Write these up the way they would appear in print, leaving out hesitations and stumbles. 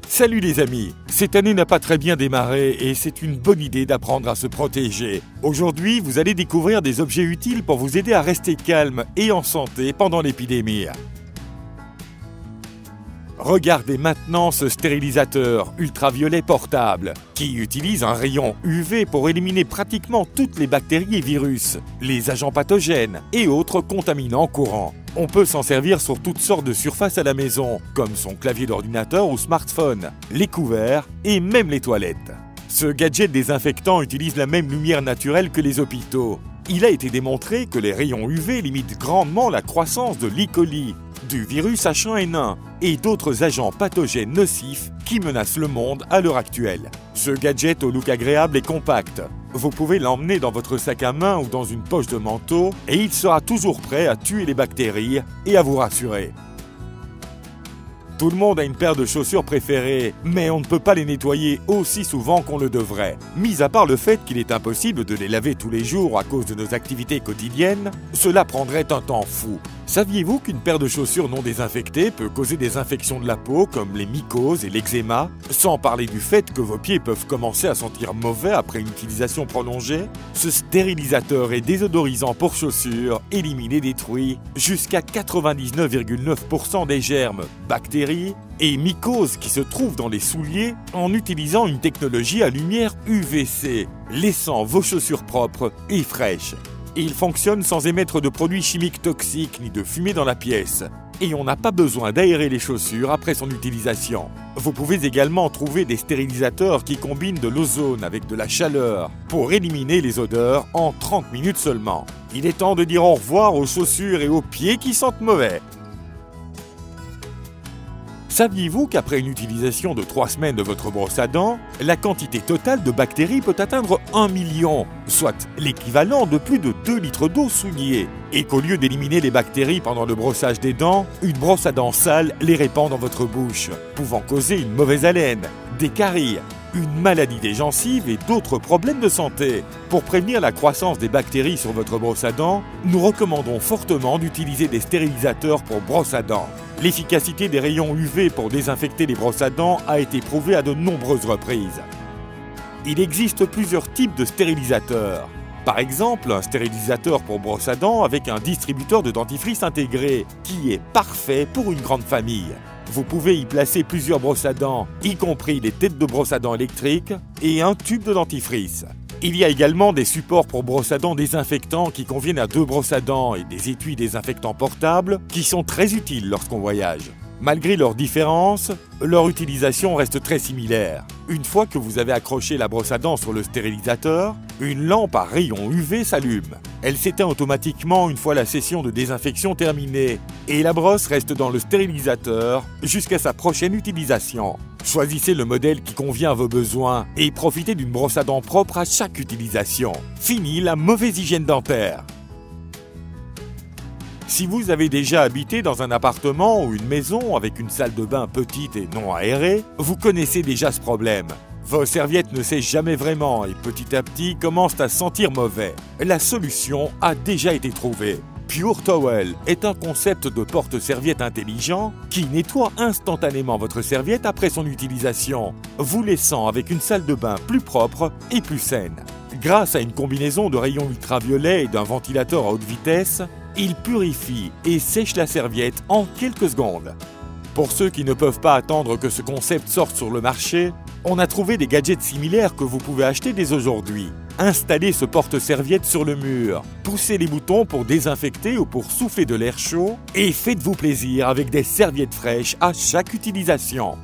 Salut les amis! Cette année n'a pas très bien démarré et c'est une bonne idée d'apprendre à se protéger. Aujourd'hui, vous allez découvrir des objets utiles pour vous aider à rester calme et en santé pendant l'épidémie. Regardez maintenant ce stérilisateur ultraviolet portable qui utilise un rayon UV pour éliminer pratiquement toutes les bactéries et virus, les agents pathogènes et autres contaminants courants. On peut s'en servir sur toutes sortes de surfaces à la maison, comme son clavier d'ordinateur ou smartphone, les couverts et même les toilettes. Ce gadget désinfectant utilise la même lumière naturelle que les hôpitaux. Il a été démontré que les rayons UV limitent grandement la croissance de l'E. coli, du virus H1N1 et d'autres agents pathogènes nocifs qui menacent le monde à l'heure actuelle. Ce gadget au look agréable et compact. Vous pouvez l'emmener dans votre sac à main ou dans une poche de manteau et il sera toujours prêt à tuer les bactéries et à vous rassurer. Tout le monde a une paire de chaussures préférées, mais on ne peut pas les nettoyer aussi souvent qu'on le devrait. Mis à part le fait qu'il est impossible de les laver tous les jours à cause de nos activités quotidiennes, cela prendrait un temps fou. Saviez-vous qu'une paire de chaussures non désinfectées peut causer des infections de la peau comme les mycoses et l'eczéma, sans parler du fait que vos pieds peuvent commencer à sentir mauvais après une utilisation prolongée? Ce stérilisateur et désodorisant pour chaussures élimine et détruit jusqu'à 99,9% des germes, bactéries et mycoses qui se trouvent dans les souliers en utilisant une technologie à lumière UVC, laissant vos chaussures propres et fraîches. Il fonctionne sans émettre de produits chimiques toxiques ni de fumée dans la pièce. Et on n'a pas besoin d'aérer les chaussures après son utilisation. Vous pouvez également trouver des stérilisateurs qui combinent de l'ozone avec de la chaleur pour éliminer les odeurs en 30 minutes seulement. Il est temps de dire au revoir aux chaussures et aux pieds qui sentent mauvais. Saviez-vous qu'après une utilisation de 3 semaines de votre brosse à dents, la quantité totale de bactéries peut atteindre 1 million, soit l'équivalent de plus de 2 litres d'eau souillée, et qu'au lieu d'éliminer les bactéries pendant le brossage des dents, une brosse à dents sale les répand dans votre bouche, pouvant causer une mauvaise haleine, des caries, une maladie des gencives et d'autres problèmes de santé. Pour prévenir la croissance des bactéries sur votre brosse à dents, nous recommandons fortement d'utiliser des stérilisateurs pour brosse à dents. L'efficacité des rayons UV pour désinfecter les brosses à dents a été prouvée à de nombreuses reprises. Il existe plusieurs types de stérilisateurs. Par exemple, un stérilisateur pour brosse à dents avec un distributeur de dentifrice intégré, qui est parfait pour une grande famille. Vous pouvez y placer plusieurs brosses à dents, y compris les têtes de brosse à dents électriques et un tube de dentifrice. Il y a également des supports pour brosses à dents désinfectants qui conviennent à 2 brosses à dents et des étuis désinfectants portables qui sont très utiles lorsqu'on voyage. Malgré leurs différences, leur utilisation reste très similaire. Une fois que vous avez accroché la brosse à dents sur le stérilisateur, une lampe à rayons UV s'allume. Elle s'éteint automatiquement une fois la session de désinfection terminée et la brosse reste dans le stérilisateur jusqu'à sa prochaine utilisation. Choisissez le modèle qui convient à vos besoins et profitez d'une brosse à dents propre à chaque utilisation. Fini la mauvaise hygiène dentaire. Si vous avez déjà habité dans un appartement ou une maison avec une salle de bain petite et non aérée, vous connaissez déjà ce problème. Vos serviettes ne sèchent jamais vraiment et petit à petit commencent à sentir mauvais. La solution a déjà été trouvée. Pure Towel est un concept de porte-serviette intelligent qui nettoie instantanément votre serviette après son utilisation, vous laissant avec une salle de bain plus propre et plus saine. Grâce à une combinaison de rayons ultraviolets et d'un ventilateur à haute vitesse, il purifie et sèche la serviette en quelques secondes. Pour ceux qui ne peuvent pas attendre que ce concept sorte sur le marché, on a trouvé des gadgets similaires que vous pouvez acheter dès aujourd'hui. Installez ce porte-serviette sur le mur, poussez les boutons pour désinfecter ou pour souffler de l'air chaud et faites-vous plaisir avec des serviettes fraîches à chaque utilisation.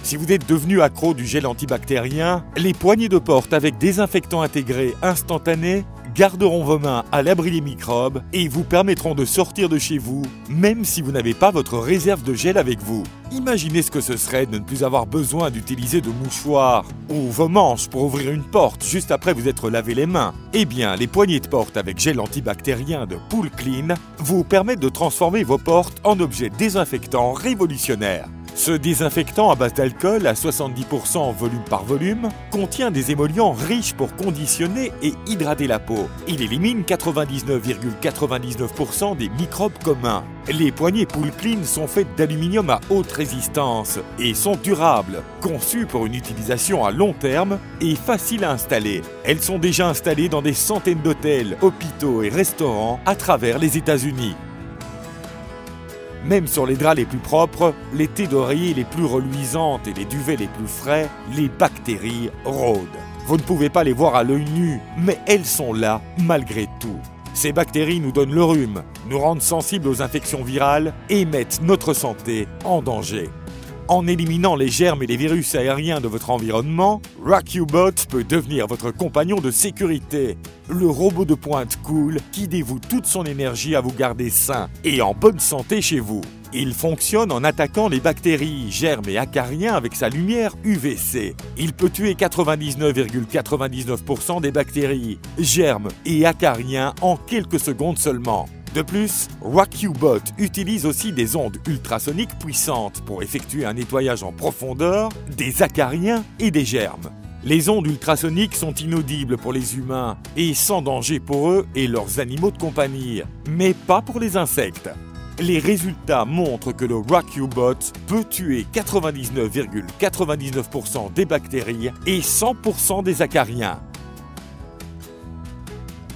Si vous êtes devenu accro du gel antibactérien, les poignées de porte avec désinfectant intégré instantané garderont vos mains à l'abri des microbes et vous permettront de sortir de chez vous, même si vous n'avez pas votre réserve de gel avec vous. Imaginez ce que ce serait de ne plus avoir besoin d'utiliser de mouchoirs ou vos manches pour ouvrir une porte juste après vous être lavé les mains. Eh bien, les poignées de porte avec gel antibactérien de Pool Clean vous permettent de transformer vos portes en objets désinfectants révolutionnaires. Ce désinfectant à base d'alcool à 70% volume par volume contient des émollients riches pour conditionner et hydrater la peau. Il élimine 99,99% des microbes communs. Les poignées Poolclean sont faites d'aluminium à haute résistance et sont durables, conçues pour une utilisation à long terme et faciles à installer. Elles sont déjà installées dans des centaines d'hôtels, hôpitaux et restaurants à travers les États-Unis. Même sur les draps les plus propres, les thés d'oreiller les plus reluisantes et les duvets les plus frais, les bactéries rôdent. Vous ne pouvez pas les voir à l'œil nu, mais elles sont là malgré tout. Ces bactéries nous donnent le rhume, nous rendent sensibles aux infections virales et mettent notre santé en danger. En éliminant les germes et les virus aériens de votre environnement, RockYouBot peut devenir votre compagnon de sécurité. Le robot de pointe cool qui dévoue toute son énergie à vous garder sain et en bonne santé chez vous. Il fonctionne en attaquant les bactéries, germes et acariens avec sa lumière UVC. Il peut tuer 99,99% des bactéries, germes et acariens en quelques secondes seulement. De plus, RockYouBot utilise aussi des ondes ultrasoniques puissantes pour effectuer un nettoyage en profondeur des acariens et des germes. Les ondes ultrasoniques sont inaudibles pour les humains et sans danger pour eux et leurs animaux de compagnie, mais pas pour les insectes. Les résultats montrent que le RockYouBot peut tuer 99,99% des bactéries et 100% des acariens.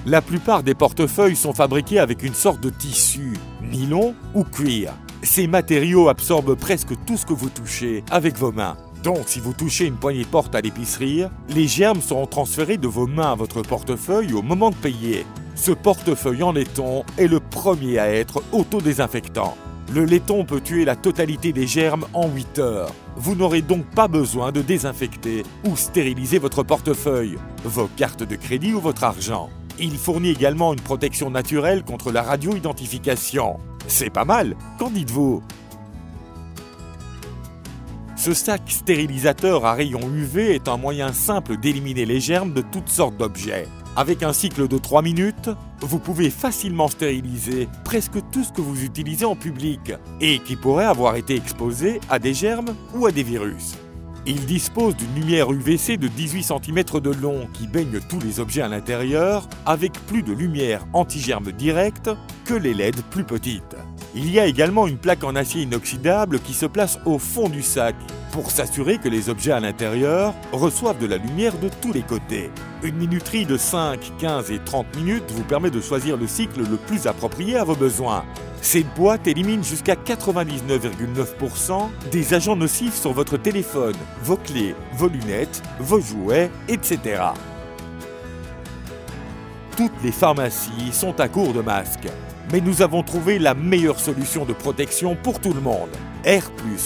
La plupart des portefeuilles sont fabriqués avec une sorte de tissu, nylon ou cuir. Ces matériaux absorbent presque tout ce que vous touchez avec vos mains. Donc, si vous touchez une poignée de porte à l'épicerie, les germes seront transférés de vos mains à votre portefeuille au moment de payer. Ce portefeuille en laiton est le premier à être autodésinfectant. Le laiton peut tuer la totalité des germes en 8 heures. Vous n'aurez donc pas besoin de désinfecter ou stériliser votre portefeuille, vos cartes de crédit ou votre argent. Il fournit également une protection naturelle contre la radio-identification. C'est pas mal, qu'en dites-vous? Ce sac stérilisateur à rayons UV est un moyen simple d'éliminer les germes de toutes sortes d'objets. Avec un cycle de 3 minutes, vous pouvez facilement stériliser presque tout ce que vous utilisez en public et qui pourrait avoir été exposé à des germes ou à des virus. Il dispose d'une lumière UVC de 18 cm de long qui baigne tous les objets à l'intérieur avec plus de lumière anti-germe directe que les LED plus petites. Il y a également une plaque en acier inoxydable qui se place au fond du sac pour s'assurer que les objets à l'intérieur reçoivent de la lumière de tous les côtés. Une minuterie de 5, 15 et 30 minutes vous permet de choisir le cycle le plus approprié à vos besoins. Cette boîte élimine jusqu'à 99,9% des agents nocifs sur votre téléphone, vos clés, vos lunettes, vos jouets, etc. Toutes les pharmacies sont à court de masques. Mais nous avons trouvé la meilleure solution de protection pour tout le monde. Air+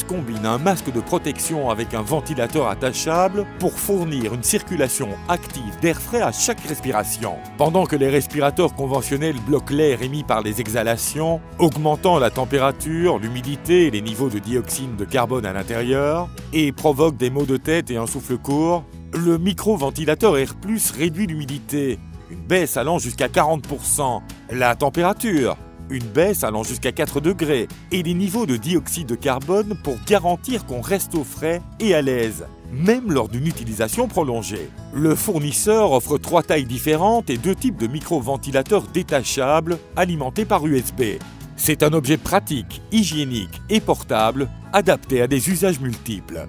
combine un masque de protection avec un ventilateur attachable pour fournir une circulation active d'air frais à chaque respiration. Pendant que les respirateurs conventionnels bloquent l'air émis par les exhalations, augmentant la température, l'humidité et les niveaux de dioxyde de carbone à l'intérieur, et provoquent des maux de tête et un souffle court, le micro-ventilateur Air+ réduit l'humidité, une baisse allant jusqu'à 40%, la température, une baisse allant jusqu'à 4 degrés, et les niveaux de dioxyde de carbone pour garantir qu'on reste au frais et à l'aise, même lors d'une utilisation prolongée. Le fournisseur offre 3 tailles différentes et 2 types de micro-ventilateurs détachables alimentés par USB. C'est un objet pratique, hygiénique et portable, adapté à des usages multiples.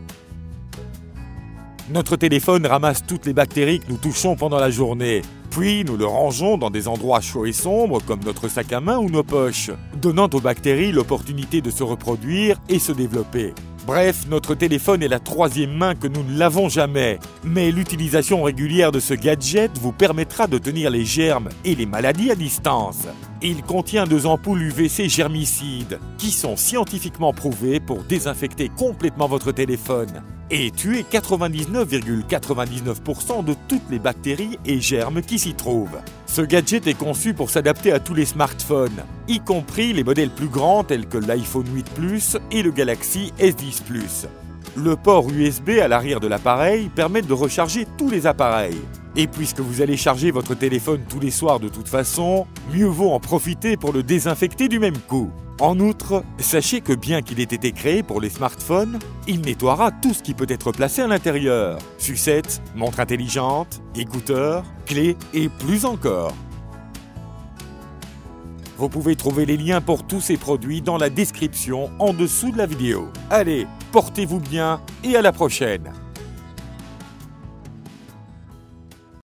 Notre téléphone ramasse toutes les bactéries que nous touchons pendant la journée. Puis nous le rangeons dans des endroits chauds et sombres comme notre sac à main ou nos poches, donnant aux bactéries l'opportunité de se reproduire et se développer. Bref, notre téléphone est la 3e main que nous ne lavons jamais. Mais l'utilisation régulière de ce gadget vous permettra de tenir les germes et les maladies à distance. Il contient 2 ampoules UVC germicides qui sont scientifiquement prouvées pour désinfecter complètement votre téléphone et tuer 99,99% de toutes les bactéries et germes qui s'y trouvent. Ce gadget est conçu pour s'adapter à tous les smartphones, y compris les modèles plus grands tels que l'iPhone 8 Plus et le Galaxy S10 Plus. Le port USB à l'arrière de l'appareil permet de recharger tous les appareils. Et puisque vous allez charger votre téléphone tous les soirs de toute façon, mieux vaut en profiter pour le désinfecter du même coup. En outre, sachez que bien qu'il ait été créé pour les smartphones, il nettoiera tout ce qui peut être placé à l'intérieur. Sucettes, montres intelligentes, écouteurs, clés et plus encore. Vous pouvez trouver les liens pour tous ces produits dans la description en dessous de la vidéo. Allez, portez-vous bien et à la prochaine!